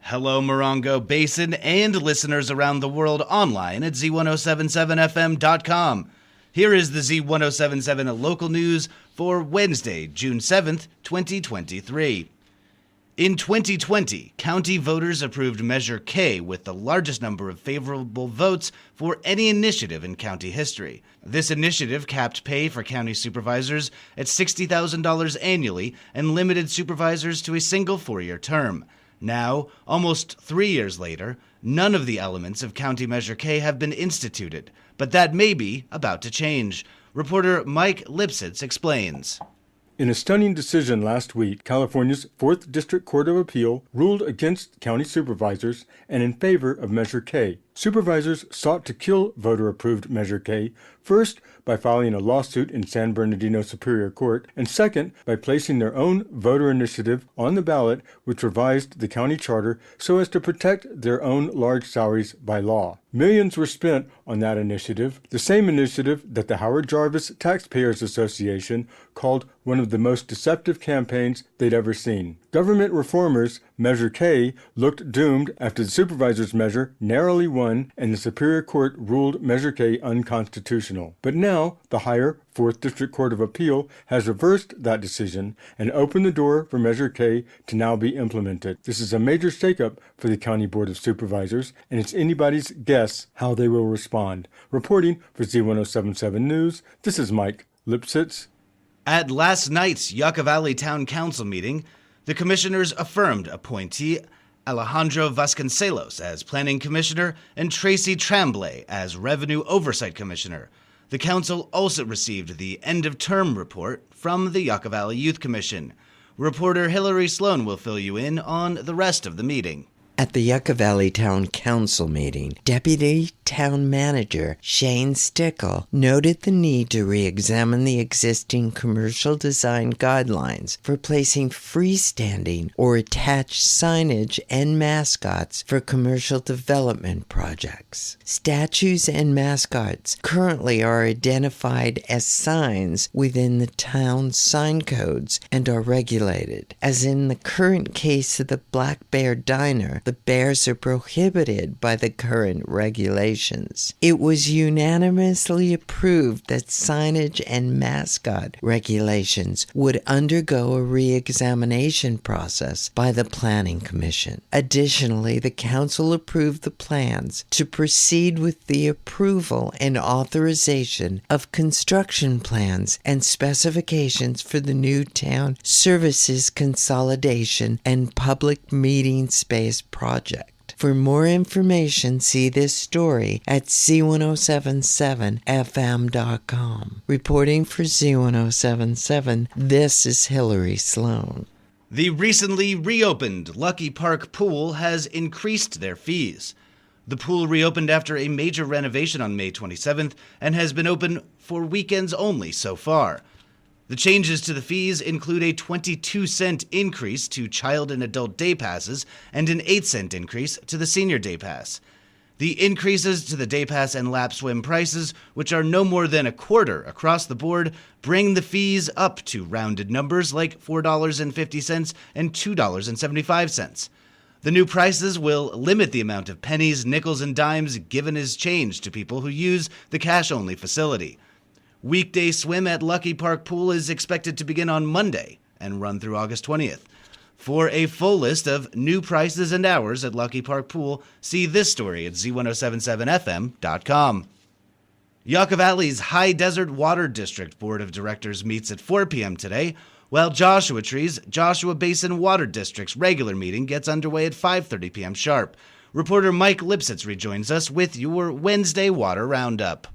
Hello, Morongo Basin and listeners around the world online at Z107.7fm.com. Here is the Z107.7 local news for Wednesday, June 7th, 2023. In 2020, county voters approved Measure K with the largest number of favorable votes for any initiative in county history. This initiative capped pay for county supervisors at $60,000 annually and limited supervisors to a single 4-year term. Now, almost 3 years later, none of the elements of County Measure K have been instituted, but that may be about to change. Reporter Mike Lipsitz explains. In a stunning decision last week, California's 4th District Court of Appeal ruled against county supervisors and in favor of Measure K. Supervisors sought to kill voter-approved Measure K, first by filing a lawsuit in San Bernardino Superior Court, and second by placing their own voter initiative on the ballot which revised the county charter so as to protect their own large salaries by law. Millions were spent on that initiative, the same initiative that the Howard Jarvis Taxpayers Association called one of the most deceptive campaigns they'd ever seen. Government reformers' Measure K looked doomed after the supervisor's measure narrowly won and the Superior Court ruled Measure K unconstitutional. But now, the higher 4th District Court of Appeal has reversed that decision and opened the door for Measure K to now be implemented. This is a major shakeup for the County Board of Supervisors, and it's anybody's guess how they will respond. Reporting for Z107.7 News, this is Mike Lipsitz. At last night's Yucca Valley Town Council meeting, the commissioners affirmed appointee Alejandro Vasconcelos as Planning Commissioner and Tracy Tremblay as Revenue Oversight Commissioner. The council also received the end-of-term report from the Yucca Valley Youth Commission. Reporter Hillary Sloan will fill you in on the rest of the meeting. At the Yucca Valley Town Council meeting, Deputy Town Manager Shane Stickle noted the need to re-examine the existing commercial design guidelines for placing freestanding or attached signage and mascots for commercial development projects. Statues and mascots currently are identified as signs within the town's sign codes and are regulated. As in the current case of the Black Bear Diner, the bears are prohibited by the current regulations. It was unanimously approved that signage and mascot regulations would undergo a re-examination process by the Planning Commission. Additionally, the council approved the plans to proceed with the approval and authorization of construction plans and specifications for the new town services consolidation and public meeting space project. For more information, see this story at Z107.7fm.com. Reporting for Z107.7, this is Hillary Sloan. The recently reopened Lucky Park Pool has increased their fees. The pool reopened after a major renovation on May 27th and has been open for weekends only so far. The changes to the fees include a 22-cent increase to child and adult day passes and an 8-cent increase to the senior day pass. The increases to the day pass and lap swim prices, which are no more than a quarter across the board, bring the fees up to rounded numbers like $4.50 and $2.75. The new prices will limit the amount of pennies, nickels, and dimes given as change to people who use the cash-only facility. Weekday swim at Lucky Park Pool is expected to begin on Monday and run through August 20th. For a full list of new prices and hours at Lucky Park Pool, see this story at Z107.7fm.com. Yucca Valley's High Desert Water District Board of Directors meets at 4 p.m. today, while Joshua Tree's Joshua Basin Water District's regular meeting gets underway at 5:30 p.m. sharp. Reporter Mike Lipsitz rejoins us with your Wednesday Water Roundup.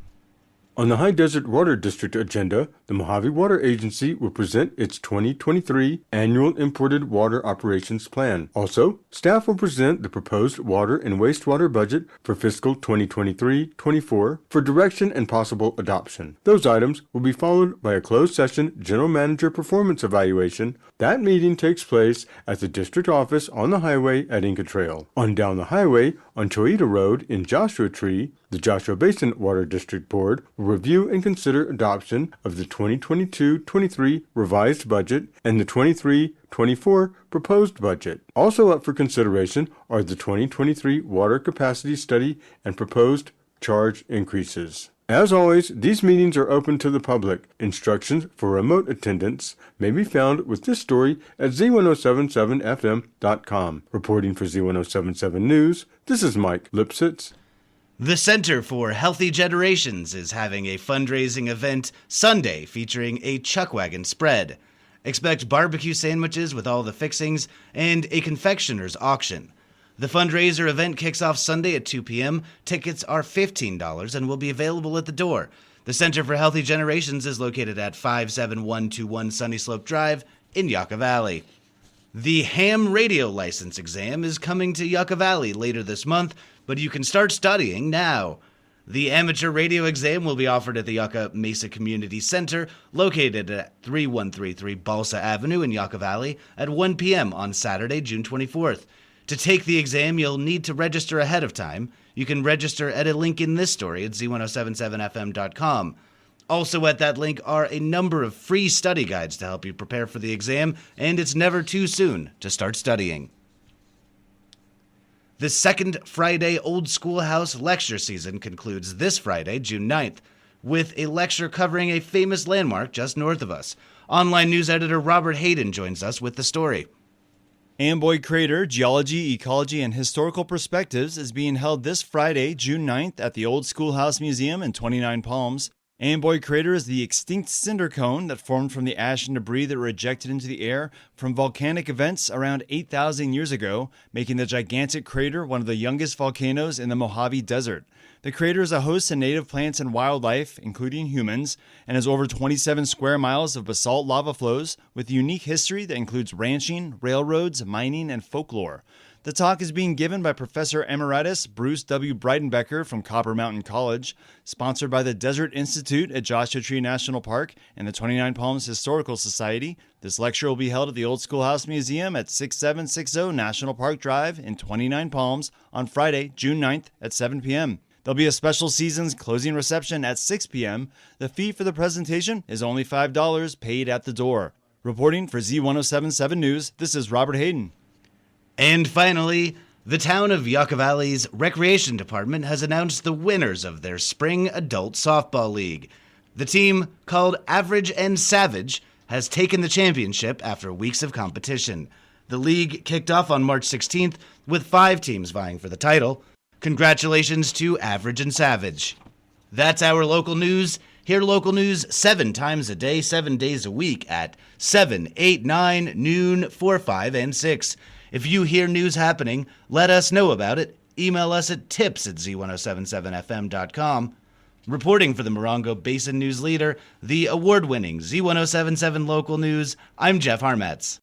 On the High Desert Water District agenda, the Mojave Water Agency will present its 2023 Annual Imported Water Operations Plan. Also, staff will present the proposed water and wastewater budget for fiscal 2023-24 for direction and possible adoption. Those items will be followed by a closed session General Manager Performance Evaluation. That meeting takes place at the district office on the highway at Inca Trail. On down the highway, on Choita Road in Joshua Tree, the Joshua Basin Water District Board will review and consider adoption of the 2022-23 revised budget and the 23-24 proposed budget. Also up for consideration are the 2023 water capacity study and proposed charge increases. As always, these meetings are open to the public. Instructions for remote attendance may be found with this story at Z107.7fm.com. Reporting for Z107.7 News, this is Mike Lipsitz. The Center for Healthy Generations is having a fundraising event Sunday featuring a chuck wagon spread. Expect barbecue sandwiches with all the fixings and a confectioner's auction. The fundraiser event kicks off Sunday at 2 p.m. Tickets are $15 and will be available at the door. The Center for Healthy Generations is located at 57121 Sunny Slope Drive in Yucca Valley. The ham radio license exam is coming to Yucca Valley later this month, but you can start studying now. The amateur radio exam will be offered at the Yucca Mesa Community Center, located at 3133 Balsa Avenue in Yucca Valley, at 1 p.m. on Saturday, June 24th. To take the exam, you'll need to register ahead of time. You can register at a link in this story at Z107.7fm.com. Also at that link are a number of free study guides to help you prepare for the exam, and it's never too soon to start studying. The second Friday Old Schoolhouse lecture season concludes this Friday, June 9th, with a lecture covering a famous landmark just north of us. Online news editor Robert Hayden joins us with the story. Amboy Crater, Geology, Ecology, and Historical Perspectives is being held this Friday, June 9th at the Old Schoolhouse Museum in 29 Palms. Amboy Crater is the extinct cinder cone that formed from the ash and debris that were ejected into the air from volcanic events around 8,000 years ago, making the gigantic crater one of the youngest volcanoes in the Mojave Desert. The crater is a host to native plants and wildlife, including humans, and has over 27 square miles of basalt lava flows with a unique history that includes ranching, railroads, mining, and folklore. The talk is being given by Professor Emeritus Bruce W. Breidenbecker from Copper Mountain College, sponsored by the Desert Institute at Joshua Tree National Park and the 29 Palms Historical Society. This lecture will be held at the Old Schoolhouse Museum at 6760 National Park Drive in 29 Palms on Friday, June 9th at 7 p.m. There'll be a special season's closing reception at 6 p.m. The fee for the presentation is only $5 paid at the door. Reporting for Z107.7 News, this is Robert Hayden. And finally, the town of Yucca Valley's Recreation Department has announced the winners of their Spring Adult Softball League. The team, called Average and Savage, has taken the championship after weeks of competition. The league kicked off on March 16th with 5 teams vying for the title. Congratulations to Average and Savage. That's our local news. Hear local news 7 times a day, 7 days a week at 7, 8, 9, noon, 4, 5, and 6. If you hear news happening, let us know about it. Email us at tips@z1077fm.com. Reporting for the Morongo Basin News Leader, the award-winning Z1077 Local News, I'm Jeff Harmetz.